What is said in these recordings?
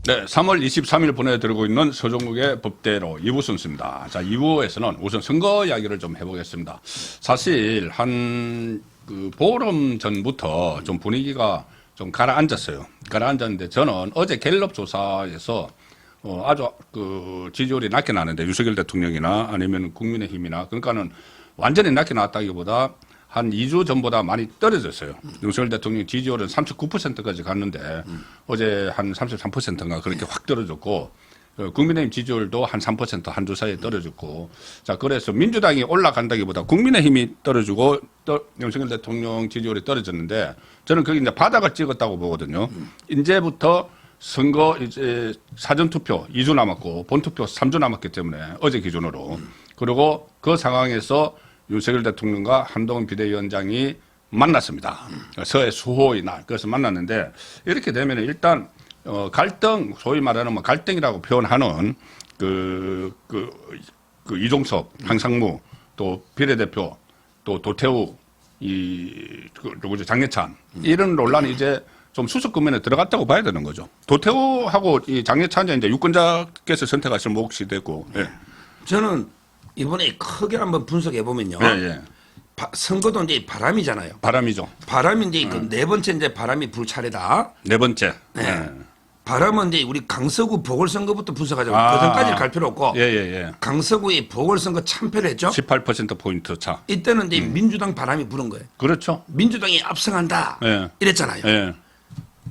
네, 3월 23일 보내드리고 있는 서종국의 법대로 2부 순서입니다. 자, 2부에서는 우선 선거 이야기를 좀 해보겠습니다. 사실 그 보름 전부터 좀 분위기가 좀 가라앉았어요. 가라앉았는데 저는 어제 갤럽 조사에서 아주 그 지지율이 낮게 나는데 윤석열 대통령이나 아니면 국민의힘이나 그러니까는 완전히 낮게 나왔다기보다 한 2주 전보다 많이 떨어졌어요. 윤석열 대통령 지지율은 39%까지 갔는데 어제 한 33%인가 그렇게 확 떨어졌고 국민의힘 지지율도 한 3% 한 주 사이에 떨어졌고 자 그래서 민주당이 올라간다기보다 국민의힘이 떨어지고 윤석열 대통령 지지율이 떨어졌는데 저는 그게 이제 바닥을 찍었다고 보거든요. 이제부터 선거 이제 사전투표 2주 남았고 본투표 3주 남았기 때문에 어제 기준으로 그리고 그 상황에서 윤석열 대통령과 한동훈 비대위원장이 만났습니다. 서해 수호의 날. 그래서 만났는데 이렇게 되면 일단 갈등, 소위 말하는 뭐 갈등이라고 표현하는 그 이종섭, 한상무, 또 비례대표, 또 도태우, 누구죠? 장례찬 이런 논란이 이제 좀 수습 국면에 들어갔다고 봐야 되는 거죠. 도태우하고 이 장례찬이 이제 유권자께서 선택하실 몫이 되고. 예. 저는 이번에 크게 한번 분석해 보면요. 예, 예. 선거도 이제 바람이잖아요. 바람이죠. 바람이 이제 그 네 번째 이제 바람이 불 차례다. 네 번째. 네. 예. 바람은 이제 우리 강서구 보궐선거부터 분석하자고. 그 전까지 갈 필요 없고. 예, 예, 예. 강서구의 보궐선거 참패를 했죠. 18%포인트 차. 이때는 이제 민주당 바람이 부는 거예요. 그렇죠. 민주당이 압승한다. 예. 이랬잖아요. 예.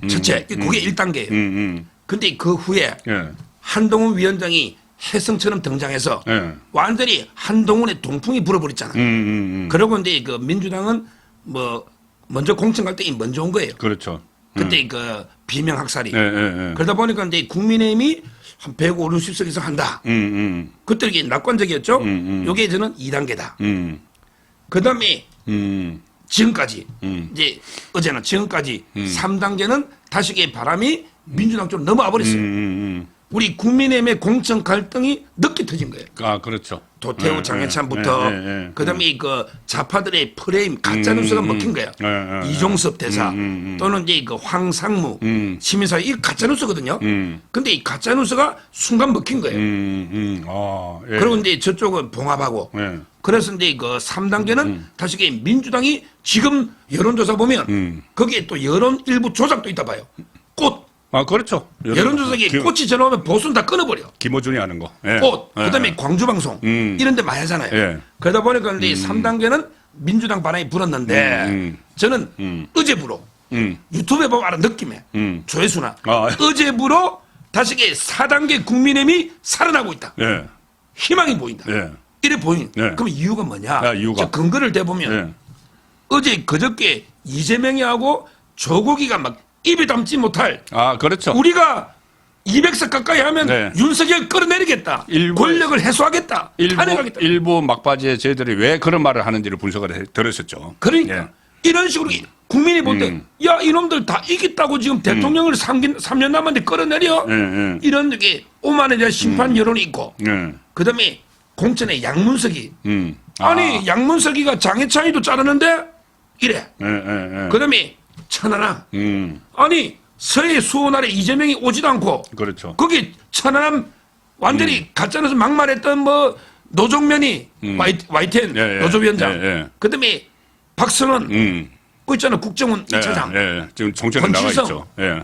첫째, 그게 1단계예요. 근데 그 후에 예. 한동훈 위원장이 혜성처럼 등장해서 예. 완전히 한동훈의 동풍이 불어버렸잖아요. 그러고 이제 그 민주당은 뭐 먼저 공천 갈등이 먼저 온 거예요. 그렇죠. 그때 그 비명 학살이. 예, 예, 예. 그러다 보니까 이제 국민의힘이 한 150석 이상 한다. 그때 이게 낙관적이었죠. 요게 저는 2단계다. 그다음에 지금까지 이제 어제는 지금까지 3단계는 다시 이 바람이 민주당 쪽으로 넘어와 버렸어요. 우리 국민의힘의 공천 갈등이 늦게 터진 거예요. 아, 그렇죠. 도태우 장해찬부터 그다음에 그 좌파들의 프레임 가짜 뉴스가 먹힌 거야. 이종섭 대사 또는 이제 그 황상무 시민사회 이 가짜 뉴스거든요. 근데 이 가짜 뉴스가 순간 먹힌 거예요. 아, 예. 그리고 이제 저쪽은 봉합하고. 예. 그래서 이제 그 3단계는 다시 이게 민주당이 지금 여론조사 보면 거기에 또 여론 일부 조작도 있다 봐요. 꽃. 아, 그렇죠. 여론조사기 꽃이 전화오면 보수는 다 끊어버려. 김어준이 하는 거. 예. 꽃, 예. 그다음에 광주방송 이런 데 많이 하잖아요. 예. 그러다 보니까 이제 3단계는 민주당 바람이 불었는데 저는 어제부로 유튜브에 보면 알아 느낌에 조회수나 아. 어제부로 다시 4단계 국민의힘이 살아나고 있다. 예. 희망이 보인다. 예. 이래 보인. 예. 그럼 이유가 뭐냐? 야, 이유가. 저 근거를 대보면 예. 어제 그저께 이재명이 하고 조국이가 막 입에 담지 못할 아, 그렇죠. 우리가 200석 가까이 하면 네. 윤석열 끌어내리겠다. 일부- 권력을 해소하겠다. 탄핵하겠다. 일부 막바지에 저희들이 왜 그런 말을 하는지를 분석을 들었었죠. 그러니까 예. 이런 식으로 국민이 볼 때 야 이놈들 다 이겼다고 지금 대통령을 3년 남았는데 끌어내려. 예. 이런 게 오만에 대한 심판 여론이 있고 예. 그다음에 공천에 양문석이 아. 아니 양문석이가 장해찬이도 자르는데 이래. 예. 그다음에 천안함. 아니 서해 수호날에 이재명이 오지도 않고 그렇죠. 거기 천안함 완전히 가짜뉴스 막말했던 뭐 노종면이 YTN 예, 예. 노조위원장 예, 예. 그다음에 박성원 그 있잖아 국정원 예. 2차장 예. 지금 정치에 나가 권칠성. 있죠. 예.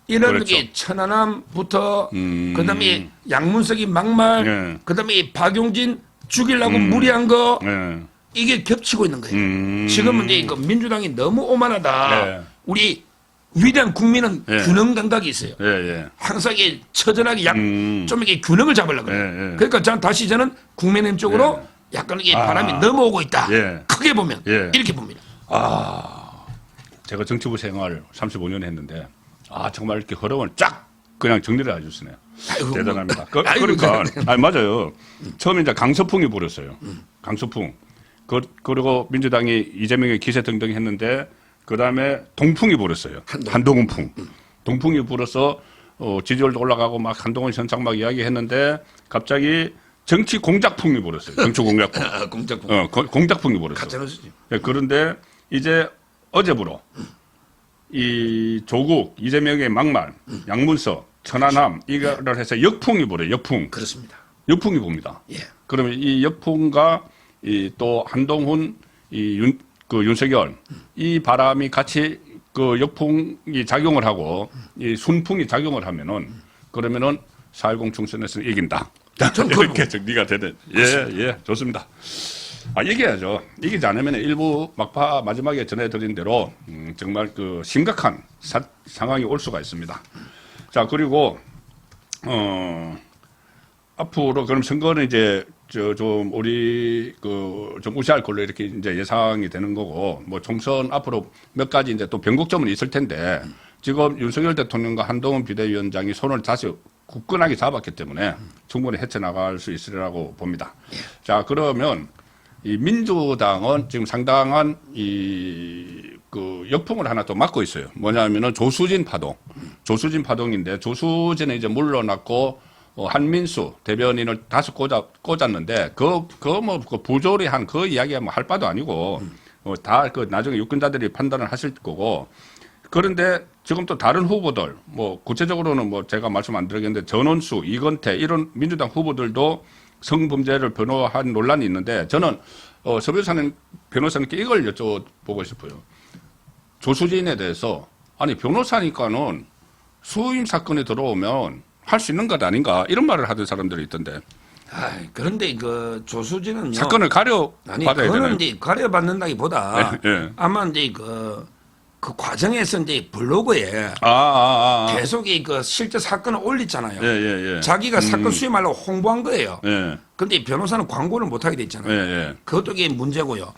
이런 그렇죠. 게 천안함부터 그다음에 양문석이 막말 예. 그다음에 박용진 죽이려고 무리한 거 예. 이게 겹치고 있는 거예요. 지금은 이제 그 민주당이 너무 오만하다. 네. 우리 위대한 국민은 네. 균형 감각이 있어요. 예. 항상 이게 처절하게 좀 이게 균형을 잡으려고 해요. 네. 그러니까 전 다시 저는 국민의힘 쪽으로 약간 이게 바람이 넘어오고 있다. 예. 크게 보면 예. 이렇게 봅니다. 제가 정치부 생활 35년 했는데 정말 이렇게 흐름을 쫙 그냥 정리를 해주시네요. 아이고, 대단합니다. 아이고, 그러니까 대단해요. 맞아요. 처음에 이제 강서풍이 불었어요. 강서풍. 그리고 민주당이 이재명의 기세 등등 했는데 그다음에 동풍이 불었어요. 한동훈풍. 동풍이 불어서 지지율도 올라가고 막 한동훈 현상 막 이야기했는데 갑자기 정치 공작풍이 불었어요. 정치 공작풍. 공작풍. 공작풍이 불었어요. 가짜뉴스죠. 예, 그런데 이제 어제부로 이 조국, 이재명의 막말, 양문석, 천안함 이거를 해서 역풍이 불어요. 역풍. 그렇습니다. 역풍이 봅니다. 예. 그러면 이 역풍과 이 또 한동훈 그 윤석열 이 바람이 같이 그 역풍이 작용을 하고 이 순풍이 작용을 하면은 그러면은 4.10 총선에서 이긴다. 전 이렇게 정리가 되는. 예, 좋습니다. 이겨야죠. 이기지 않으면 일부 막파 마지막에 전해드린 대로 정말 그 심각한 상황이 올 수가 있습니다. 자, 그리고 앞으로 그럼 선거는 이제 좀 우리 좀 무시할 걸로 이렇게 이제 예상이 되는 거고 뭐 총선 앞으로 몇 가지 이제 또 변곡점은 있을 텐데 지금 윤석열 대통령과 한동훈 비대위원장이 손을 다시 굳건하게 잡았기 때문에 충분히 헤쳐나갈 수 있으리라고 봅니다. 자, 그러면 이 민주당은 지금 상당한 그 역풍을 하나 또 맞고 있어요. 뭐냐면은 조수진 파동인데 조수진은 이제 물러났고 한민수 대변인을 다시 꽂았는데 그 부조리한 그 이야기가 뭐 할 바도 아니고 다 그 나중에 유권자들이 판단을 하실 거고 그런데 지금 또 다른 후보들 뭐 구체적으로는 뭐 제가 말씀 안 드리겠는데 전원수, 이건태 이런 민주당 후보들도 성범죄를 변호한 논란이 있는데 저는 변호사님께 이걸 여쭤보고 싶어요. 조수진에 대해서 아니 변호사니까는 수임 사건이 들어오면 할 수 있는 것 아닌가 이런 말을 하던 사람들이 있던데. 그런데 그 조수진은요. 사건을 가려 아니 받아야 그거는 되나요? 이제 가려받는다기보다 예. 아마 이제 그 과정에서 이제 블로그에 계속 그 실제 사건을 올렸잖아요. 예. 자기가 사건 수임하려고 홍보한 거예요. 예. 그런데 변호사는 광고를 못 하게 됐잖아요. 예. 그것도 이게 문제고요.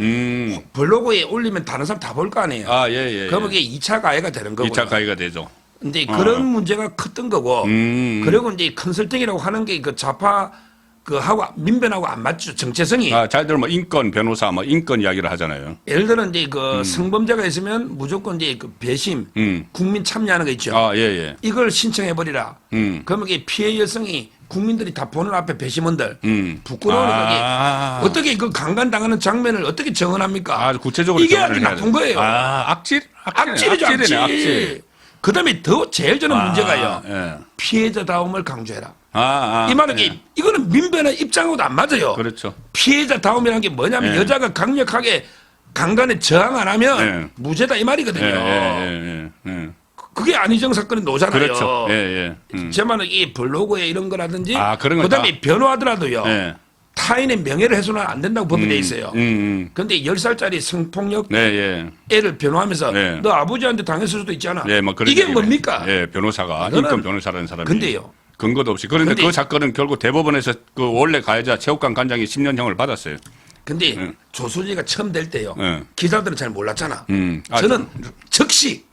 블로그에 올리면 다른 사람 다 볼 거 아니에요. 예. 그러면 이게 2차 가해가 되는 거고요. 2차 가해가 되죠. 근데 그런 문제가 컸던 거고, 그리고 이제 컨설팅이라고 하는 게 그 좌파 하고 민변하고 안 맞죠. 정체성이. 자기들 뭐 인권 변호사 뭐 인권 이야기를 하잖아요. 예를 들어 이제 그 성범죄가 있으면 무조건 이제 그 배심, 국민 참여하는 거 있죠. 예. 이걸 신청해 버리라. 그러면 이게 피해 여성이 국민들이 다 보는 앞에 배심원들 부끄러운 거게 어떻게 그 강간당하는 장면을 어떻게 정언합니까? 구체적으로 이게 아주 나쁜 거예요. 악질이죠, 악질. 그다음에 더 제일 저는 문제가요. 예. 피해자다움을 강조해라. 이 말은 예. 이거는 민변의 입장하고도 안 맞아요. 그렇죠. 피해자다움이라는 게 뭐냐면 여자가 강력하게 강간에 저항 안 하면 무죄다 이 말이거든요. 그게 안희정 사건의 노잖아요. 그렇죠. 제 말은 이 블로그에 이런 거라든지 그런 거 그다음에 변호하더라도요. 예. 타인의 명예를 훼손은 안 된다고 법이 돼 있어요. 그런데 10살짜리 성폭력 애를 변호하면서 너 아버지한테 당했을 수도 있잖아. 뭐 이게 뭡니까? 변호사가 인권 변호사라는 사람이. 근데요. 근거도 없이. 그런데 그 사건은 결국 대법원에서 그 원래 가해자 체육관 관장이 10년형을 받았어요. 근데 조수진이가 처음 될 때요. 기자들은 잘 몰랐잖아. 저는 즉시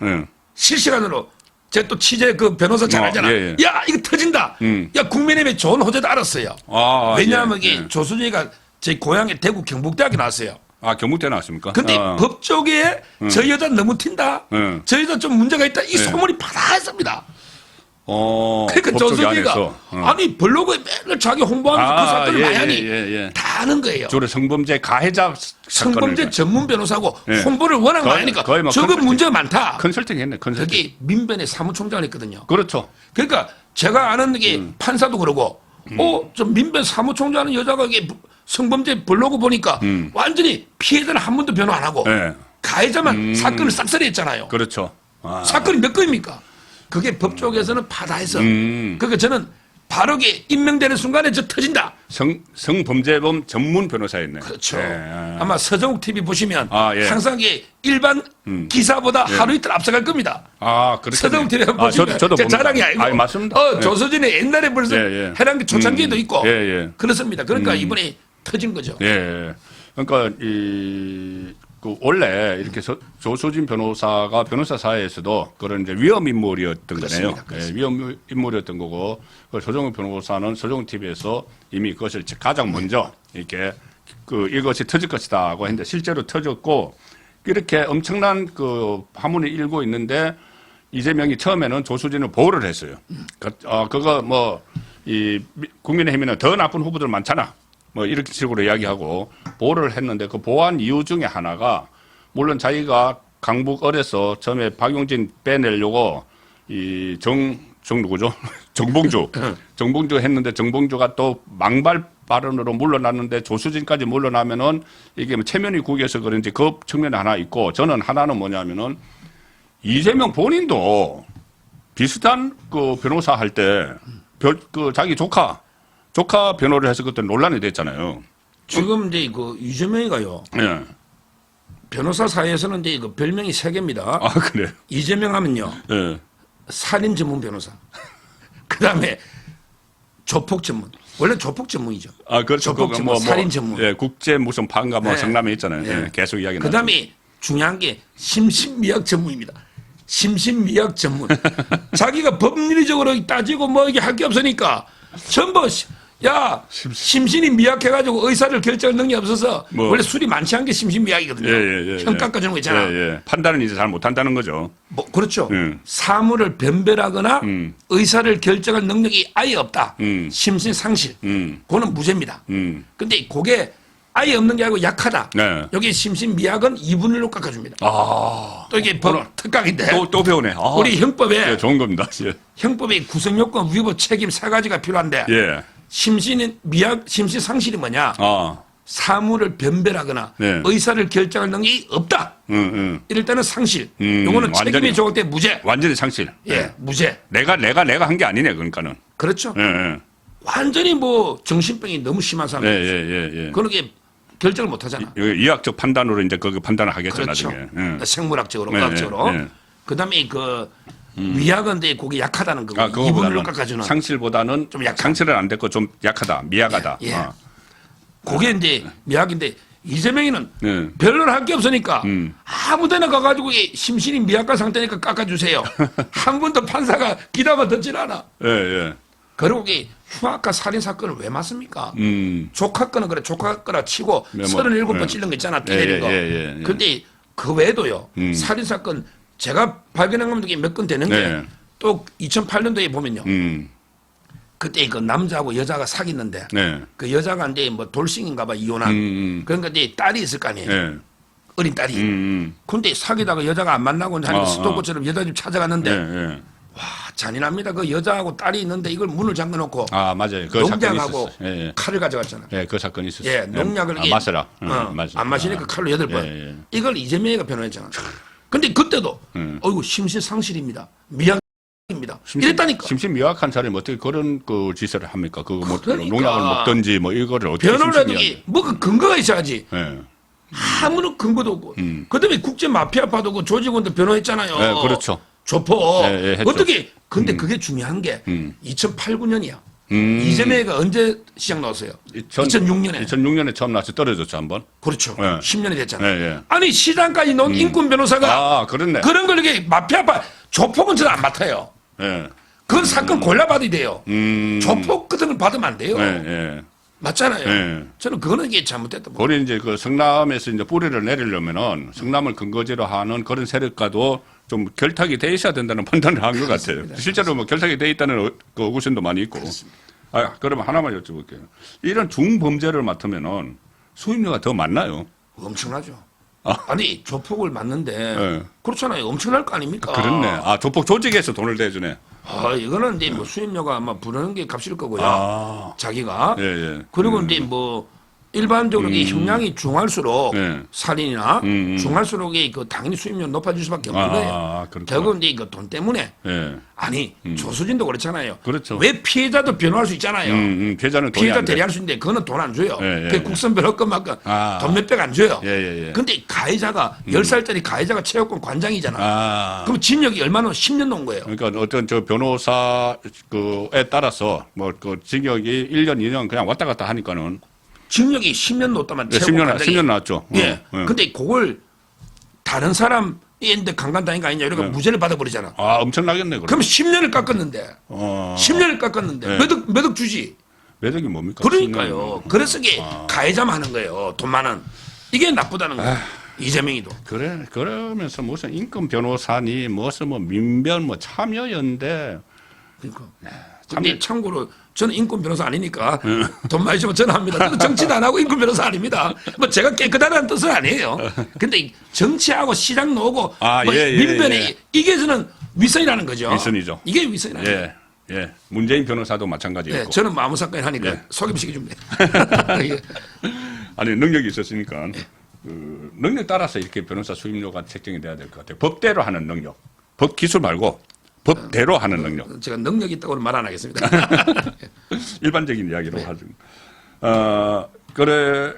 실시간으로 제가 또 취재 그 변호사 잘 알잖아. 야 이거 터진다. 야 국민의힘의 좋은 호재도 알았어요. 왜냐하면 이게 조수진이가 제 고향의 대구 경북대학에 나왔어요. 경북대 나왔습니까? 근데 법조계에 저 여자 너무 튄다. 저 여자 좀 문제가 있다. 이 소문이 파다했습니다. 그러니까 조수진이가 아니 블로그에 맨날 자기 홍보하면서 그 사건을 많이 하니 다 아는 거예요. 주로 성범죄 가해자 성범죄 전문 변호사고 홍보를 워낙 많이 하니까 저거 문제가 많다. 컨설팅 했네. 그게 민변의 사무총장을 했거든요. 그렇죠. 그러니까 제가 아는 게 판사도 그러고 좀 민변 사무총장하는 여자가 이게 성범죄 블로그 보니까 완전히 피해자는 한 번도 변호 안 하고 가해자만 사건을 싹쓸이 했잖아요. 그렇죠. 사건이 몇 건입니까? 그게 법 쪽에서는 파다해서 그러니까 저는 바로게 임명되는 순간에 저 터진다. 성범죄범 전문 변호사였네. 그렇죠. 아마 서정욱 TV 보시면 항상 이게 일반 기사보다 하루 이틀 앞서갈 겁니다. 그렇죠. 서정욱 TV 보시면 저도 제 자랑이 아니고 맞습니다. 조서진이 옛날에 벌써 해랑기 초창기에도 있고 그렇습니다. 그러니까 이번에 터진 거죠. 그러니까 원래 이렇게 조수진 변호사가 변호사 사회에서도 그런 이제 위험 인물이었던 거네요. 위험 인물이었던 거고 조정욱 변호사는 서정욱 TV에서 이미 그것을 가장 먼저 이렇게 이것이 터질 것이다고 했는데 실제로 터졌고 이렇게 엄청난 그 파문이 일고 있는데 이재명이 처음에는 조수진을 보호를 했어요. 그거 뭐 이 국민의힘에는 더 나쁜 후보들 많잖아. 뭐 이렇게 식으로 이야기하고 보호를 했는데 그 보호한 이유 중에 하나가 물론 자기가 강북 을에서 처음에 박용진 빼내려고 이 누구죠? 정봉주. 정봉주 했는데 정봉주가 또 망발 발언으로 물러났는데 조수진까지 물러나면은 이게 뭐 체면이 구겨서 그런지 그 측면이 하나 있고 저는 하나는 뭐냐면은 이재명 본인도 비슷한 그 변호사 할 때 그 자기 조카 변호를 해서 그때 논란이 됐잖아요. 지금 이제 그 이재명이가요. 예. 변호사 사이에서는 이제 그 별명이 3개입니다. 아, 그래요? 이재명 하면요. 예. 살인 전문 변호사. 그다음에 조폭 전문. 원래 조폭 전문이죠. 아, 그렇죠. 조폭 그거 전문, 살인 전문. 예, 국제 무슨 판가 뭐 네. 성남에 있잖아요. 네. 예, 계속 이야기 나죠. 그다음에 중요한 게 심신미약 전문입니다. 심신미약 전문. 자기가 법리적으로 따지고 뭐 이게 할 게 없으니까 전부 야 심신이 미약해가지고 의사를 결정할 능력이 없어서 뭐. 원래 술이 많지 않은 게 심신미약이거든요. 형 깎아주는 거 있잖아. 예, 예. 판단은 이제 잘 못한다는 거죠. 뭐 그렇죠. 음. 사물을 변별하거나 의사를 결정할 능력이 아예 없다. 심신 상실. 그거는 무죄입니다. 근데 그게 아예 없는 게 아니고 약하다. 네. 여기 심신 미약은 2분의 1로 깎아줍니다. 아, 또 이게 법 특강인데 또 배우네. 아, 우리 형법에 예, 좋은 겁니다. 예. 형법에 구성요건, 위법, 책임 3가지가 필요한데 예. 심신 미약, 심신 상실이 뭐냐? 아, 사물을 변별하거나 네. 의사를 결정할 능력이 없다. 이럴 때는 상실. 요거는 완전히. 책임이 적을 때 무죄. 완전히 상실. 예, 무죄. 내가 한 게 아니네, 그러니까는. 그렇죠. 예, 예. 완전히 뭐 정신병이 너무 심한 사람. 예, 예, 예. 그런 게 결정을 못 하잖아. 의학적 판단으로 이제 그 판단을 하겠죠, 그렇죠. 나중에. 예. 생물학적으로, 네, 의학적으로. 네, 네. 그다음에 그 위약인데 그게 약하다는 거고. 아, 2분의 1로 그거보다는 깎아주는. 상실보다는 좀 약한. 상실은 안 됐고 좀 약하다, 미약하다. 예. 아. 그게 이제 미약인데 이재명이는 네. 별로는 할 게 없으니까 아무데나 가가지고 이 심신이 미약한 상태니까 깎아주세요. 한 번도 판사가 기다만 듣질 않아. 예, 예. 그리고 이 흉악한 살인 사건을 왜 맞습니까? 음. 조카 거는 그래 조카 거라 치고 네, 뭐, 37번 예. 찔른 거 있잖아. 예, 때리는 거. 예. 근데 그 외에도요. 살인 사건 제가 발견한 것도 몇 건 되는 네. 게 또 2008년도에 보면요. 음. 그때 그 남자하고 여자가 사귀는데 네. 그 여자가 이제 뭐 돌싱인가 봐 이혼한. 그러니까 이제 딸이 있을 거 아니에요. 예. 어린 딸이. 근데 사귀다가 여자가 안 만나고 하니까 스토커처럼 여자 집 찾아갔는데 예, 예. 와 잔인합니다. 그 여자하고 딸이 있는데 이걸 문을 잠궈놓고 아, 맞아요. 그 사건이 농약하고 있었어요. 예, 예. 칼을 가져갔잖아. 예, 그 사건이 있었어요. 예, 농약을 이게- 마셔라. 안 마시니까 칼로 8번. 예, 예. 이걸 이재명이가 변호했잖아. 근데 그때도 어이구 심신 상실입니다. 미약입니다. 이랬다니까. 심신 미약한 사람이 어떻게 그런 그 짓을 합니까? 그 뭐 그러니까. 농약을 먹든지 뭐 이거를 어떻게 변호를 해도 심신미약- 뭐그 근거가 있어야지. 예. 아무런 근거도 없고. 그다음에 국제 마피아파도 그 조직원도 변호했잖아요. 네, 그렇죠. 조폭. 예, 예, 했죠. 어떻게? 근데 그게 중요한 게 2008, 9년이야. 이재명이가 언제 시작 나왔어요? 2006년에. 2006년에 처음 나서 떨어졌죠, 한번. 그렇죠. 예. 10년이 됐잖아. 예, 예. 아니 시장까지 놓은 인권 변호사가 아, 그렇네. 그런 걸 이렇게 마피아파 조폭은 저는 안 맡아요. 예. 그건 사건 골라받아야 돼요. 조폭 같은 걸 받으면 안 돼요. 예, 예. 맞잖아요. 예. 저는 그거는 이게 잘못됐다. 고 우리 이제 그 성남에서 이제 뿌리를 내리려면은 성남을 근거지로 하는 그런 세력과도 좀 결탁이 돼 있어야 된다는 판단을 한 것 같아요. 실제로 뭐 결탁이 돼 있다는 그 의구심도 많이 있고. 아, 그러면 하나만 여쭤볼게요. 이런 중범죄를 맡으면은 수임료가 더 많나요? 엄청나죠. 아니 조폭을 맡는데 예. 그렇잖아요. 엄청날 거 아닙니까? 그렇네. 아, 조폭 조직에서 돈을 대주네. 이거는 이제 뭐 수임료가 아마 부르는 게 값일 거고요. 아. 자기가. 예, 예. 그리고 이제 뭐 일반적으로 이 형량이 중할수록 예. 살인이나 중할수록 그 당연히 수임료 높아질 수밖에 없는 아, 거예요. 그렇구나. 결국 이제 그 돈 때문에 예. 아니 조수진도 그렇잖아요. 그렇죠. 왜 피해자도 변호할 수 있잖아요. 피해자는 돈이 피해자 안 돼. 대리할 수 있는데 그거는 돈 안 줘요. 예, 예, 그 예. 국선 변호권 만큼 아. 돈 몇백 안 줘요. 예, 예, 예. 근데 가해자가 10살짜리 가해자가 체육관 관장이잖아. 아. 그럼 징역이 얼마나 10년 놓은 거예요. 그러니까 어떤 저 변호사 그에 따라서 뭐 그 징역이 1년, 2년 그냥 왔다 갔다 하니까는 징역이 10년 놓았다면 네, 체육관 10년, 관장이 10년 나왔죠. 예. 근데 그걸 다른 사람인데 강간당한 거 아니냐 이러니까 무죄를 받아버리잖아. 아, 엄청나겠네, 그럼. 그럼 10년을 깎았는데 10년을 깎았는데 네. 몇 억 주지. 매덕이 뭡니까? 그러니까요. 그래서 이게 가해자만 하는 거예요. 돈 많은. 이게 나쁘다는 거예요. 이재명이도. 그래, 그러면서 무슨 인권 변호사니 무슨 뭐 민변 뭐 참여연대 그러니까. 근데 참고로 저는 인권 변호사 아니니까 돈 많이 주면 전화합니다. 저는 정치도 안 하고 인권 변호사 아닙니다. 뭐 제가 깨끗하다는 뜻은 아니에요. 근데 정치하고 시장 놓고 아, 뭐 예, 예, 민변에 예. 이게 저는 위선이라는 거죠. 위선이죠. 이게 위선이라는 거예요. 예, 예. 문재인 변호사도 마찬가지였고. 예, 저는 마무 사건 하니까 예. 소개시켜주면 돼요. 예. 아니 능력이 있었으니까 그 능력 따라서 이렇게 변호사 수임료가 책정이 돼야 될 것 같아요. 법대로 하는 능력, 법 기술 말고 법대로 하는 능력. 제가 능력 있다고는 말 안 하겠습니다. 일반적인 이야기로 하죠.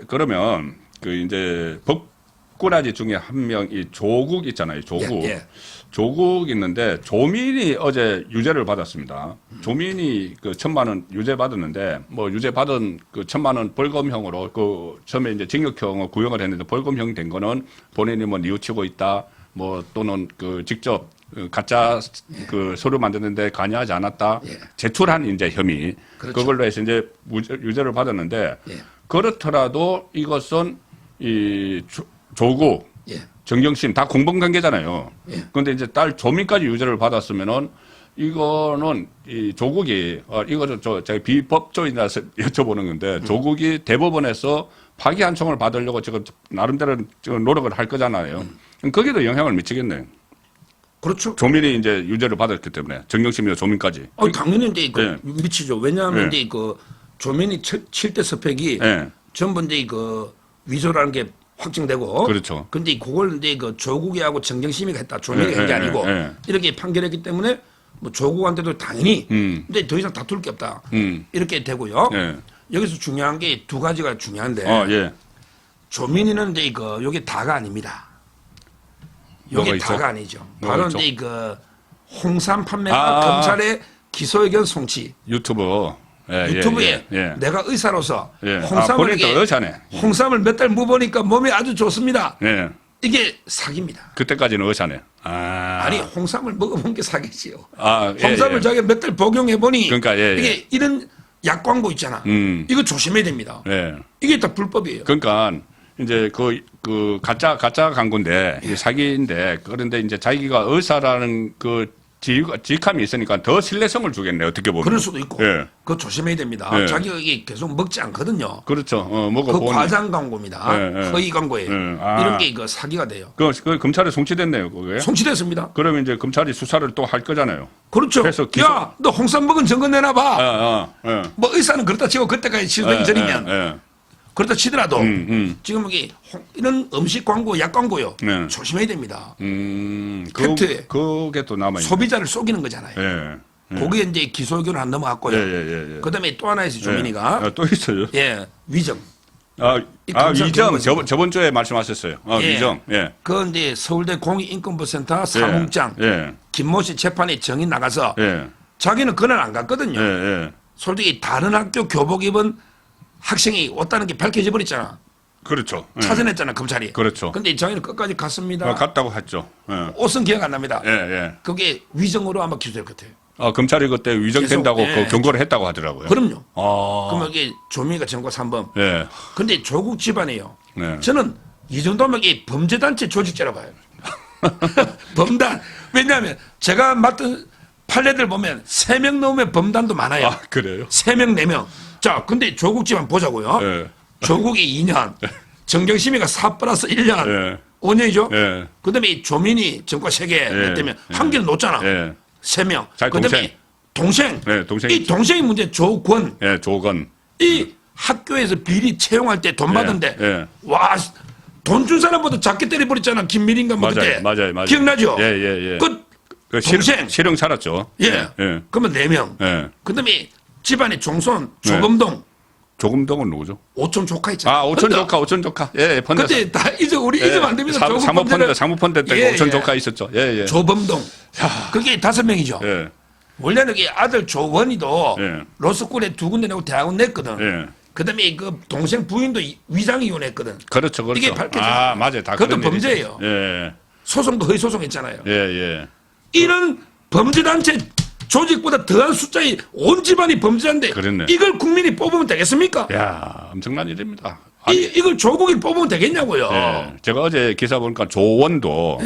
그러면 그 이제 법꾸라지 중에 한 명이 조국 있잖아요. 조국. 예, 예. 조국 있는데 조민이 어제 유죄를 받았습니다. 조민이 그 1,000만 원 유죄 받았는데 뭐 유죄 받은 그 1,000만 원 벌금형으로 그 처음에 이제 징역형을 구형을 했는데 벌금형 된 거는 본인이 뭐 뉘우치고 있다 뭐 또는 그 직접 가짜 그 서류 만드는데 관여하지 않았다. 예. 제출한 이제 혐의. 그렇죠. 그걸로 해서 이제 유죄를 받았는데 예. 그렇더라도 이것은 이 조국 예. 정경심 다 공범 관계잖아요. 예. 그런데 이제 딸 조민까지 유죄를 받았으면은 이거는 이 조국이 이거 제가 비법조인이라서 여쭤보는 건데 조국이 대법원에서 파기환송을 받으려고 지금 나름대로 지금 노력을 할 거잖아요. 거기도 영향을 미치겠네요. 그렇죠. 조민이 이제 유죄를 받았기 때문에 정경심이나 조민까지. 당연히 이제 그 예. 미치죠. 왜냐하면 예. 이제 그 조민이 7대 스펙이 예. 전부 이제 그 위조라는 게 확정되고. 그렇죠. 근데 그걸 이제 그 조국이하고 정경심이가 했다. 조민이 예, 한 게 예, 아니고 예. 이렇게 판결했기 때문에 뭐 조국한테도 당연히 근데 더 이상 다툴 게 없다. 이렇게 되고요. 예. 여기서 중요한 게 두 가지가 중요한데 예. 조민이는 이제 그 요게 다가 아닙니다. 요게 뭐가 있죠? 다가 아니죠. 뭐가 바로 있죠? 이제 그 홍삼 판매가 검찰의 기소 의견 송치. 유튜브. 예, 유튜브에 예, 예. 내가 의사로서 예. 홍삼을 본인도 이게 의사네. 홍삼을 몇 달 먹으니까 몸이 아주 좋습니다. 예. 이게 사기입니다. 그때까지는 의사네. 아니 홍삼을 먹어본 게 사기지요. 예, 홍삼을 예. 자기가 몇 달 복용해 보니 그러니까, 예, 예. 이게 이런 약 광고 있잖아. 이거 조심해야 됩니다. 예. 이게 다 불법이에요. 그러니까 이제 그 가짜 광고인데 이게 사기인데 그런데 이제 자기가 의사라는 그 직함이 있으니까 더 신뢰성을 주겠네 어떻게 보면. 그럴 수도 있고. 예. 그거 조심해야 됩니다. 예. 자기가 이게 계속 먹지 않거든요. 그렇죠. 그 먹어보니. 과장 광고입니다. 예, 예. 허위 광고예요. 예. 아. 이런 게 그 사기가 돼요. 그 검찰에 송치됐네요 그게. 송치됐습니다. 그러면 이제 검찰이 수사를 또 할 거잖아요. 그렇죠. 그래서 기소- 야, 너 홍삼 먹은 증거 내놔봐. 예. 뭐 의사는 그렇다 치고 그때까지 취소되기 전이면 예. 그렇다 치더라도 지금 여기 이런 음식 광고, 약 광고요. 네. 조심해야 됩니다. 팩트에 그게 또 남아 있네. 소비자를 속이는 거잖아요. 예. 거기에 이제 기소 의견을 안 넘어갔고요. 예. 그다음에 또 하나 있어요, 조민이가. 또 있어요. 예, 위정. 이 위정 검사 저번 주에 말씀하셨어요. 예. 위정. 예. 그 이제 서울대 공익인권부센터 사무국장 예. 김모 씨 재판에 정인 나가서 예. 자기는 그날 안 갔거든요. 예. 솔직히 다른 학교 교복 입은 학생이 왔다는 게 밝혀져 버렸잖아. 그렇죠. 예. 찾아냈잖아 검찰이. 그렇죠. 근데 자기는 끝까지 갔습니다. 갔다고 했죠. 예. 옷은 기억 안 납니다. 예. 그게 위정으로 아마 기소될 것 같아요. 검찰이 그때 위정된다고 계속, 예. 그 경고를 했다고 하더라고요. 그럼요. 아. 그러면 이게 조민이가 전과 3번. 예. 근데 조국 집안이에요. 네. 저는 이 정도면 이 범죄단체 조직자라 봐요. 범단. 왜냐하면 제가 맡은 판례들 보면 3명 넘으면 범단도 많아요. 아, 그래요? 3명, 4명. 자, 근데 조국 집안 보자고요. 예. 조국이 2년, 정경심이가 4 플러스 1년, 예. 5년이죠. 예. 그다음에 이 조민이 전과 3개 했다면 예. 한 개는 놓잖아. 예. 3명. 자기 그다음에 동생. 네, 동생이 이 동생이 문제 조권. 예, 조건. 이 학교에서 비리 채용할 때 돈 받은데 예. 와, 돈 준 사람보다 작게 때려버렸잖아. 김미린가 뭐 그때. 맞아요. 기억나죠? 예. 그 실형 동생. 살았죠. 예. 예. 그러면 4명. 예. 그다음에 집안의 종손 조범동 조금동은 누구죠? 오촌 조카 있잖아. 오촌 조카. 예, 펀드. 그때 다 이제 우리 잊으면 안 됩니다. 사모펀드 때 오촌 조카 있었죠. 예. 조범동. 그게 5명이죠. 예. 원래는 이 아들 조원이도 예. 로스쿨에 2군데 내고 대학원 냈거든. 예. 그다음에 그 동생 부인도 위장 이혼했거든. 그렇죠. 이게 밝혀져. 맞아요. 다 그것도 그런 일이죠. 범죄예요. 예. 소송도 허위 소송했잖아요. 예. 이런 범죄단체 조직보다 더한 숫자의 온 집안이 범죄자인데 그렇네. 이걸 국민이 뽑으면 되겠습니까? 야, 엄청난 일입니다. 이걸 조국이 뽑으면 되겠냐고요. 예. 제가 어제 기사 보니까 조원도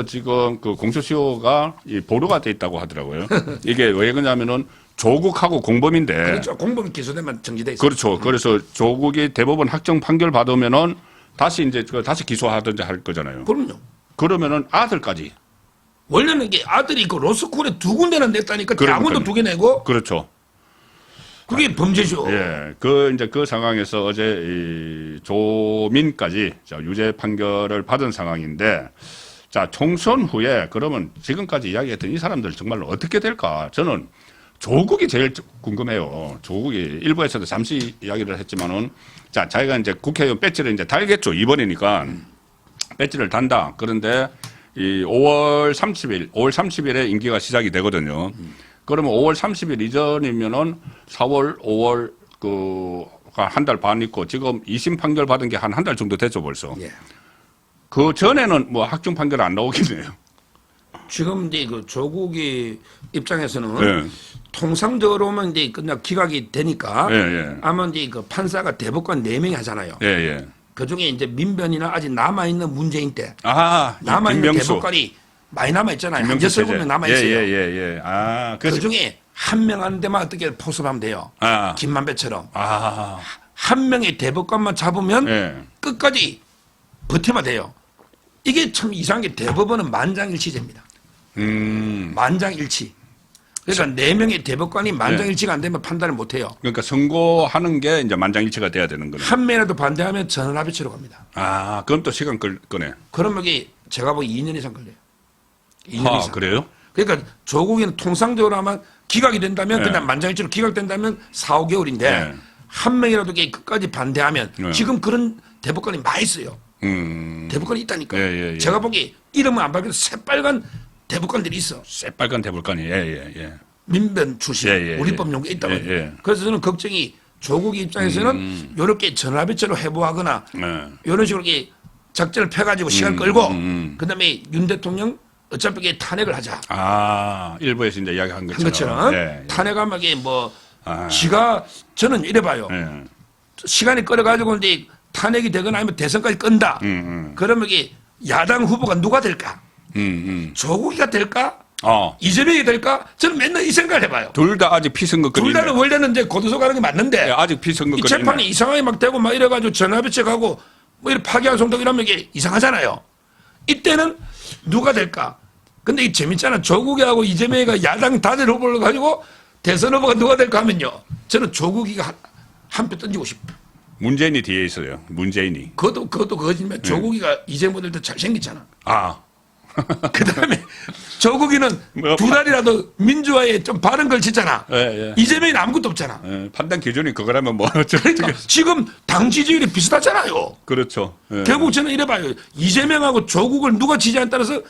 지금 그 공소시효가 보류가 돼 있다고 하더라고요. 이게 왜 그러냐면은 조국하고 공범인데. 그렇죠. 공범 기소되면 정지돼 있어요. 그렇죠. 그래서 조국이 대법원 확정 판결 받으면은 다시 기소하든지 할 거잖아요. 그럼요. 그러면은 아들까지 원래는 이게 아들이 그 로스쿨에 2군데는 냈다니까 대학원도 2개 내고 그렇죠. 그게 범죄죠. 예, 이제 그 상황에서 어제 이 조민까지 유죄 판결을 받은 상황인데, 자, 총선 후에 그러면 지금까지 이야기했던 이 사람들 정말로 어떻게 될까? 저는 조국이 제일 궁금해요. 조국이 일부에서도 잠시 이야기를 했지만은, 자, 자기가 이제 국회의원 배지를 이제 달겠죠. 이번이니까 배지를 단다. 그런데 이 5월 30일에 임기가 시작이 되거든요. 그러면 5월 30일 이전이면은 4월, 5월 한 달 반 있고 지금 2심 판결 받은 게 한 달 정도 됐죠 벌써. 예. 그 전에는 뭐 학중 판결 안 나오겠네요. 지금 이제 그 조국의 입장에서는 예. 통상적으로만 이제 그냥 기각이 되니까 예, 예. 아마 이제 그 판사가 대법관 4명이 하잖아요. 예, 예. 그 중에 이제 민변이나 아직 남아있는 문재인 때 아, 남아있는 김명수. 대법관이 많이 남아있잖아요. 한 김명수 6명 남아있어요. 예, 예, 예. 아, 그 그래서 중에 한 명 한 대만 어떻게 포섭하면 돼요. 아. 김만배처럼. 아. 한 명의 대법관만 잡으면 예. 끝까지 버티면 돼요. 이게 참 이상한 게 대법원은 만장일치제입니다. 만장일치. 그러니까 4명의 대법관이 만장일치가 안 되면 판단을 못 해요. 그러니까 선고하는 게 이제 만장일치가 돼야 되는 거네. 한 명이라도 반대하면 전원합의체로 갑니다. 아, 그럼 또 시간 끄네. 그러면 이게 제가 보기 2년 이상 걸려요. 2년 아, 이상. 그래요? 그러니까 조국에는 통상적으로 하면 기각이 된다면 네. 그냥 만장일치로 기각된다면 4, 5개월인데 네. 한 명이라도 이게 끝까지 반대하면 네. 지금 그런 대법관이 많이 있어요. 음. 대법관이 있다니까. 예, 예, 예. 제가 보기 이름은 안 밝혀도 새빨간 대법관들이 있어. 새빨간 대법관이. 예, 예, 예. 민변 출신 예, 예, 우리법 연구에 있다고. 예, 예. 그래서 저는 걱정이 조국 입장에서는 이렇게 전화배째로 해부하거나 네. 이런 식으로 이렇게 작전을 펴가지고 시간 끌고 그다음에 윤 대통령 어차피 이게 탄핵을 하자 아, 일부에서 이제 이야기한 한 것처럼. 것처럼 예, 예. 탄핵하면 이게 뭐 아. 지가 저는 이래봐요. 예. 시간이 끌어가지고 이제 탄핵이 되거나 아니면 대선까지 끈다. 그러면 이게 야당 후보가 누가 될까? 조국이가 될까? 이재명이 될까? 저는 맨날 이 생각을 해봐요. 둘 다 아직 피선거권이 둘 다는 원래는 이제 고도소 가는 게 맞는데 예, 아직 이 피선거권이 재판이 있네. 이상하게 막 되고 막 이래가지고 전화배치 가고 뭐 이런 파기한 송동 이러면 이게 이상하잖아요. 이때는 누가 될까? 근데 이 재밌잖아. 조국이하고 이재명이가 야당 단일 후보를 가지고 대선 후보가 누가 될까 하면요. 저는 조국이가 한 표 던지고 싶어요. 문재인이 뒤에 있어요. 문재인이. 그것도 그거지만 조국이가 이재명보다 더 잘생겼잖아. 아. 그 다음에 조국이는 뭐, 2달이라도 민주화에 좀 바른 걸 짓잖아. 예, 예. 이재명이는 아무것도 없잖아. 예, 판단 기준이 그거라면 뭐 그러니까 지금 당 지지율이 비슷하잖아요. 그렇죠. 예. 결국 저는 이래봐요. 이재명하고 조국을 누가 지지하냐에 따라서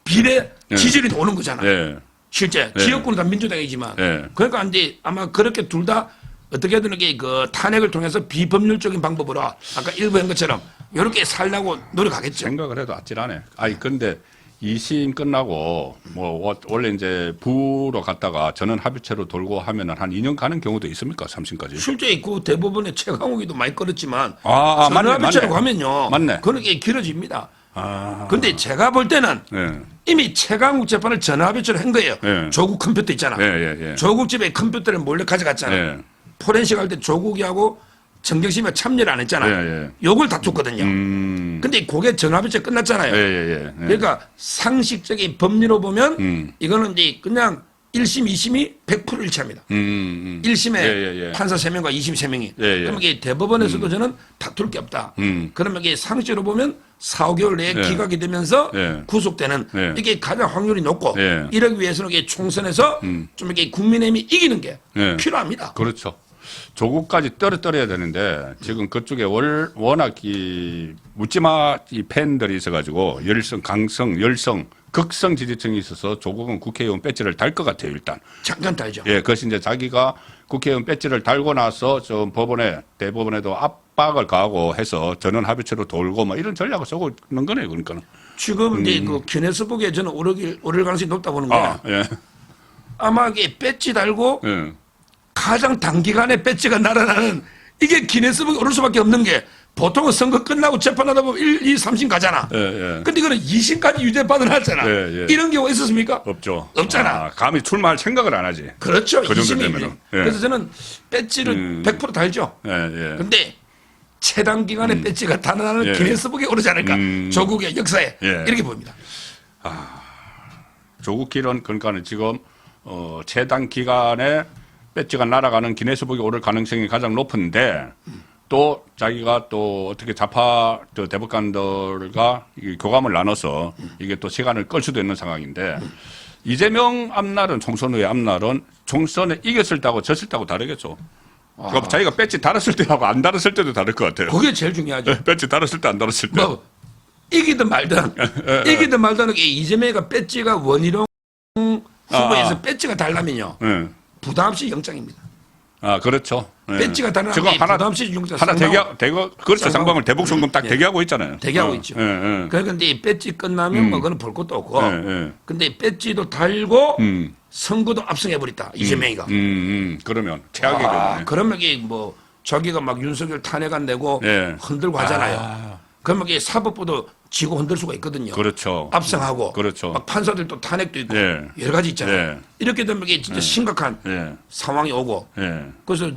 비례 지지율이 오는 거잖아. 예. 실제 예. 지역구는 다 민주당이지만. 예. 그러니까 이제 아마 그렇게 둘 다 어떻게든 이게 그 탄핵을 통해서 비법률적인 방법으로 아까 일부 한 것처럼 이렇게 살려고 노력하겠죠. 생각을 해도 아찔하네. 아니 근데 2심 끝나고 뭐 원래 이제 부로 갔다가 전원 합의체로 돌고 하면은 한 2년 가는 경우도 있습니까? 3심까지. 실제 그 대법원의 최강욱이도 많이 끌었지만 맞네, 전화합의체로 맞네. 가면요. 맞네. 그렇게 길어집니다. 아. 근데 제가 볼 때는 예. 이미 최강욱 재판을 전화합의체로 한 거예요. 예. 조국 컴퓨터 있잖아. 예, 예, 예. 조국 집에 컴퓨터를 몰래 가져갔잖아. 예. 포렌식 할 때 조국이하고 정경심이 참여를 안 했잖아. 예, 예. 요걸 다퉜거든요. 근데 그게 전화합의체 끝났잖아요. 예, 예, 예. 그러니까 상식적인 법리로 보면 이거는 이제 그냥 1심, 2심이 100% 일치합니다. 1심에 예, 예, 예. 판사 3명과 2심 3명이. 예, 예. 그러면 이게 대법원에서도 저는 다툴 게 없다. 그러면 이게 상식으로 보면 4, 5개월 내에 예. 기각이 되면서 예. 구속되는 예. 이게 가장 확률이 높고 예. 이러기 위해서는 이게 총선에서 좀 이렇게 국민의힘이 이기는 게 예. 필요합니다. 그렇죠. 조국까지 떨어야 되는데 지금 그쪽에 워낙 이 묻지마 이 팬들이 있어가지고 강성, 극성 지지층이 있어서 조국은 국회의원 배지를 달 것 같아요 일단. 잠깐 달죠. 예, 그것이 이제 자기가 국회의원 배지를 달고 나서 좀 대법원에도 압박을 가하고 해서 전원 합의체로 돌고 뭐 이런 전략을 쓰고 있는 거네요 그러니까는. 지금 이제 그 기네스북에 저는 오를 가능성이 높다 보는 게 예, 아마 이게 배지 달고 예. 가장 단기간에 배지가 날아나는 이게 기네스북에 오를 수밖에 없는 게 보통은 선거 끝나고 재판하다 보면 1, 2, 3심 가잖아. 예, 예. 근데 이거는 2심까지 유죄받아 놨잖아. 예, 예. 이런 경우가 있었습니까? 없죠. 없잖아. 아, 감히 출마할 생각을 안 하지. 그렇죠. 그 정도 2심이. 되면은. 예. 그래서 저는 배지를 100% 달죠. 예, 예. 근데 최단 기간에 배지가 달아나는 예. 기네스북에 오르지 않을까. 조국의 역사에 예. 이렇게 보입니다. 조국 길은 그러니까는 지금 최단 기간에 배지가 날아가는 기네스북에 오를 가능성이 가장 높은데 또 자기가 또 어떻게 좌파 대법관들과 교감을 나눠서 이게 또 시간을 끌 수도 있는 상황인데 이재명 앞날은 총선 후의 앞날은 총선에 이겼을 때하고 졌을 때하고 다르겠죠. 그럼 자기가 배지 달았을 때하고 안 달았을 때도 다를 것 같아요. 그게 제일 중요하죠. 배지 달았을 때 안 달았을 때. 뭐 이기든 말든 이기든 말든 이재명이가 배지가 원희룡 후보에서 배지가 달라면요. 부담 없이 영장입니다. 아, 그렇죠. 네. 배지가 달라면 지금 부담 없이 영장 하나 그렇죠. 상방을 대북 송금 딱 대기하고 있잖아요. 대기하고 있죠. 그런데 이 배지 끝나면 뭐 그건 볼 것도 없고. 근데 배지도 달고 선거도 압승해버렸다. 이재명이가. 그러면 최악이겠네. 그러면 이게 뭐 자기가 막 윤석열 탄핵 안 내고 흔들고 하잖아요. 그러면 이게 사법부도 지고 흔들 수가 있거든요. 그렇죠. 압승하고. 그렇죠. 막 판사들도 탄핵도 있고 여러 가지 있잖아요. 이렇게 되면 이게 진짜 심각한 상황이 오고. 그래서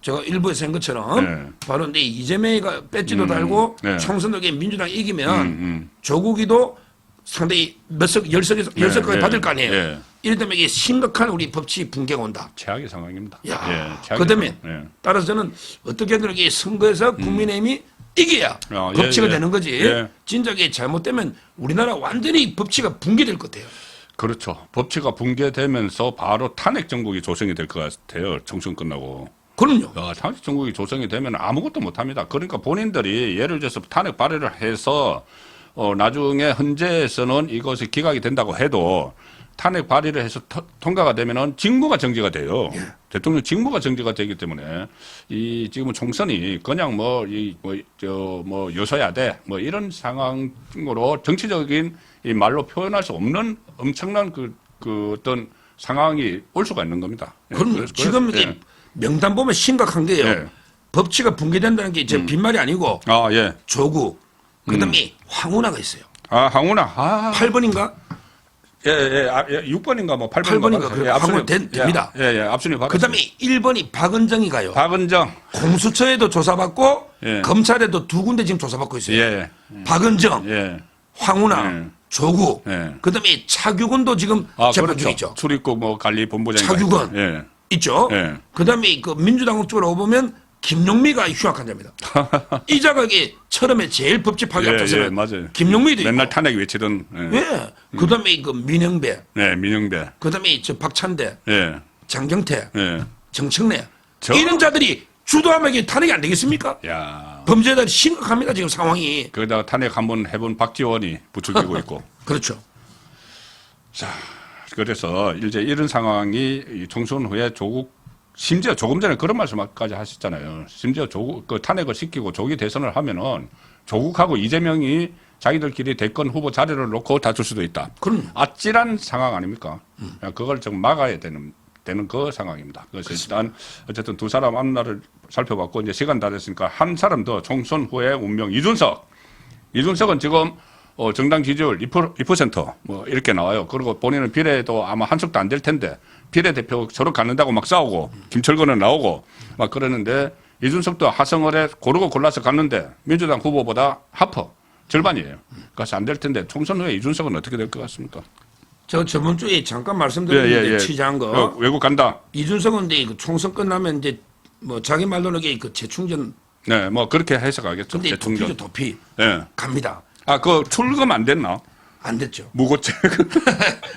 제가 일부에서 한 것처럼 바로 근데 이재명이가 배지도 달고 총선도 민주당이 이기면 조국이도 상당히 열 석까지 받을 거 아니에요. 이래 되면 이게 심각한 우리 법치 붕괴가 온다. 최악의 상황입니다. 그다음에 따라서 저는 어떻게든 이게 선거에서 국민의힘이 이겨야 법치가 되는 거지. 진작에 잘못되면 우리나라 완전히 법치가 붕괴될 것 같아요. 그렇죠. 법치가 붕괴되면서 바로 탄핵 정국이 조성이 될 것 같아요. 총선 끝나고. 그럼요. 탄핵 정국이 조성이 되면 아무것도 못합니다. 그러니까 본인들이 예를 들어서 탄핵 발의를 해서 나중에 헌재에서는 이것이 기각이 된다고 해도 탄핵 발의를 해서 통과가 되면은 직무가 정지가 돼요. 대통령 직무가 정지가 되기 때문에 이 지금 총선이 그냥 뭐 여서야돼 뭐 이런 상황으로 정치적인 이 말로 표현할 수 없는 엄청난 그 어떤 상황이 올 수가 있는 겁니다. 그럼 지금 이게 명단 보면 심각한 게요. 법치가 붕괴된다는 게 제 빈말이 아니고 조국 그다음에 황운하가 있어요. 황운하. 8번인가? 6번인가 뭐 8번인가 황운 됩니다. 압수를 받았어요. 그다음에 1번이 박은정이 가요. 박은정. 공수처에도 조사받고 검찰에도 두 군데 지금 조사받고 있어요. 박은정, 황운하, 조국. 그다음에 차규근도 지금 재판 중이죠. 출입국 뭐 관리 본부장. 차규근 있죠. 그다음에 그 민주당 쪽으로 보면 김용미가 흉악한 자입니다. 이 자가 이게 처음에 제일 법치 파괴자는 맞아요. 김용미도 맨날 있고. 탄핵 외치던. 그다음에 그 민영배. 민영배. 그다음에 저 박찬대. 장경태. 예. 정청래. 이런 자들이 주도하면 이게 탄핵이 안 되겠습니까? 범죄자들이 심각합니다 지금 상황이. 거기다가 탄핵 한번 해본 박지원이 부추기고 있고. 그렇죠. 자, 그래서 이제 이런 상황이 총선 후에 심지어 조금 전에 그런 말씀까지 하셨잖아요. 심지어 그 탄핵을 시키고 조기 대선을 하면은 조국하고 이재명이 자기들끼리 대권 후보 자리를 놓고 다툴 수도 있다. 그럼 아찔한 상황 아닙니까? 그걸 좀 막아야 되는 그 상황입니다. 그래서 일단 어쨌든 두 사람 앞날을 살펴봤고 이제 시간 다 됐으니까 한 사람 더 총선 후의 운명 이준석. 이준석은 지금 정당 지지율 2% 뭐 이렇게 나와요. 그리고 본인은 비례도 아마 한 석도 안 될 텐데 비례대표 서로 갖는다고 막 싸우고 김철근은 나오고 막 그러는데 이준석도 하성을에 고르고 골라서 갔는데 민주당 후보보다 하퍼 절반이에요. 그래서 안 될 텐데 총선 후에 이준석은 어떻게 될 것 같습니까? 저 저번 주에 잠깐 말씀드렸는데 취재한 거 외국 간다. 이준석은 이제 그 총선 끝나면 이제 뭐 자기 말로는 그 재충전. 뭐 그렇게 해석하겠죠. 근데 도피 갑니다. 그 출금 안 됐나? 안 됐죠. 무고죄.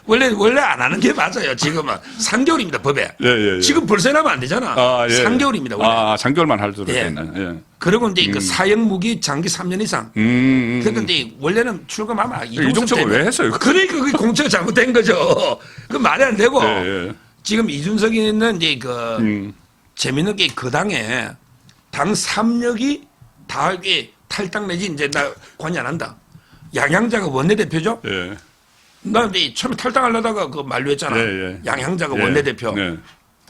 원래 안 하는 게 맞아요. 지금은 3개월입니다 법에. 지금 벌써 나면 안 되잖아. 3개월입니다 원래. 3개월만 할 줄 알았네. 그리고 이제 그 사형 무기 장기 3년 이상. 그런데 원래는 출금하면 이준석은 왜 했어요? 그러니까 그게 공처가 잘못된 거죠. 그 말이 안 되고. 지금 이준석이는 이제 그 재밌는 게 그 당에 당 3역이 다 이게 탈당 내지 이제 나 관여 안 한다. 양양자가 원내대표죠? 나 이제 처음에 탈당하려다가 그 만류했잖아. 양양자가 원내대표.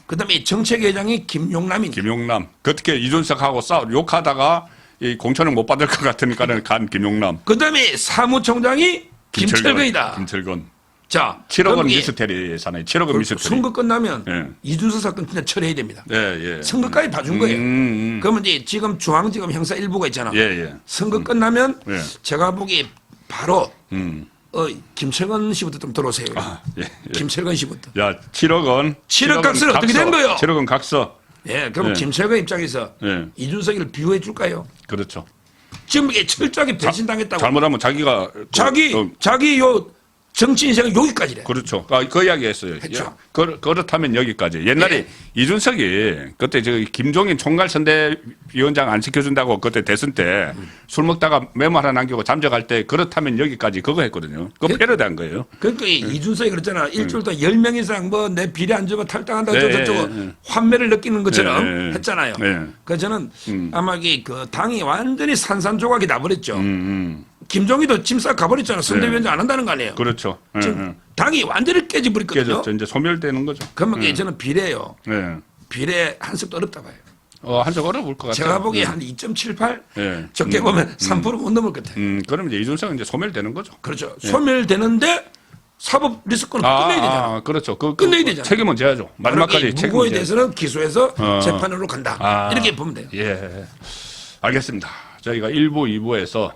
그 다음에 정책회장이 김용남입니다. 김용남. 그렇게 이준석하고 욕하다가 이 공천을 못 받을 것 같으니까는 간 김용남. 그 다음에 사무총장이 김철근이다. 김철근. 자, 7억 원 미스테리 예산에 7억 원 미스테리. 선거 끝나면 이준석 사건 진짜 처리해야 됩니다. 선거까지 봐준 거예요. 그러면 이제 지금 중앙지검 형사 일부가 있잖아. 선거 끝나면 제가 보기에 바로 김철건 씨부터 좀 들어오세요. 예. 김철건 씨부터. 야, 7억 원. 7억 각서는 어떻게 된 거예요? 7억 원 각서. 예, 그럼 예. 김철건 입장에서 예. 이준석이를 비호해 줄까요? 그렇죠. 지금 이게 철저하게 배신당했다고. 잘못하면 자기가 자기 요 정치 인생은 여기까지래. 그렇죠. 그 이야기 했어요. 했죠. 그렇다면 여기까지. 옛날에 예. 이준석이 그때 김종인 총괄선대위원장 안 시켜준다고 그때 대선 때 술 먹다가 메모 하나 남기고 잠적할 때 그렇다면 여기까지 그거 했거든요. 그거 패러디한 거예요. 그러니까 이준석이 그랬잖아. 일주일 동안 10명 이상 뭐 내 비례 안 주면 탈당한다. 네, 저거 네. 환멸을 느끼는 것처럼 네, 네. 했잖아요. 네. 그래서 저는 아마 그 당이 완전히 산산조각이 나버렸죠. 김종희도 짐 싸 가버렸잖아. 선대위원장 안 한다는 거 아니에요. 그렇죠. 지금 당이 완전히 깨져버렸거든요. 깨졌죠. 이제 소멸되는 거죠. 그러면 저는 비례요. 네. 비례 한석도 어렵다 봐요. 한적 어려울 것 같아요. 제가 보기에 한 2.78? 네. 적게 보면 3%못 넘을 것 같아요. 그럼 이제 이준석은 이제 소멸되는 거죠. 그렇죠. 소멸되는데 사법 리스크는 끝내야 되잖아. 그렇죠. 끝내야 되잖아. 책임은 져야죠. 마지막까지 책임을 무고에 져야죠. 대해서는 기소해서 재판으로 간다. 이렇게 보면 돼요. 예. 알겠습니다. 저희가 1부, 2부에서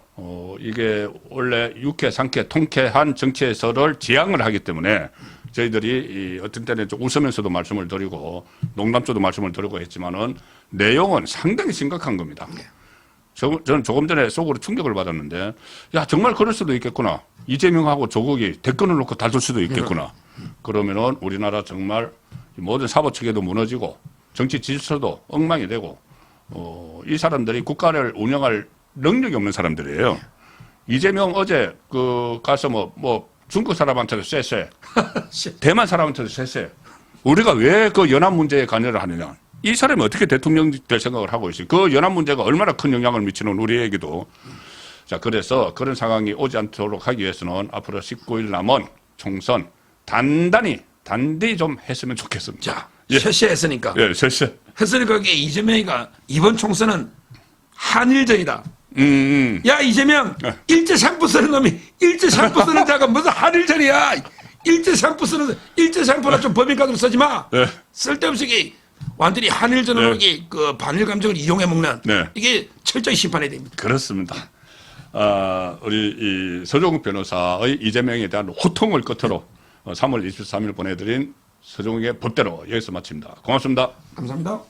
이게 원래 6회, 3회 통쾌한 정치에서를 지향을 하기 때문에 저희들이 어떤 때는 좀 웃으면서도 말씀을 드리고 농담조도 말씀을 드리고 했지만은 내용은 상당히 심각한 겁니다. 저는 조금 전에 속으로 충격을 받았는데 야 정말 그럴 수도 있겠구나. 이재명하고 조국이 대권을 놓고 다툴 수도 있겠구나. 그러면은 우리나라 정말 모든 사법 체계도 무너지고 정치 질서도 엉망이 되고 이 사람들이 국가를 운영할 능력이 없는 사람들이에요. 이재명 어제 가서 뭐 중국 사람한테도 쎄쎄, 대만 사람한테도 쎄쎄. 우리가 왜 그 연합 문제에 관여를 하느냐. 이 사람이 어떻게 대통령 될 생각을 하고 있어요. 그 연합 문제가 얼마나 큰 영향을 미치는 우리에게도. 자, 그래서 그런 상황이 오지 않도록 하기 위해서는 앞으로 19일 남은 총선 단단히 좀 했으면 좋겠습니다. 자, 셔시했으니까. 예, 셔시. 했으니까 거기에 이재명이가 이번 총선은 한일전이다. 야, 이재명, 일제 샴푸 쓰는 놈이 일제 샴푸 쓰는 자가 무슨 한일전이야. 일제 샴푸나 좀 법인카드로 쓰지 마. 네. 쓸데없이 완전히 한일전으로 네. 그 반일 감정을 이용해 먹는 네. 이게 철저히 심판해야 됩니다. 그렇습니다. 우리 이 서종욱 변호사의 이재명에 대한 호통을 끝으로 3월 23일 보내드린 서종욱의 법대로 여기서 마칩니다. 고맙습니다. 감사합니다.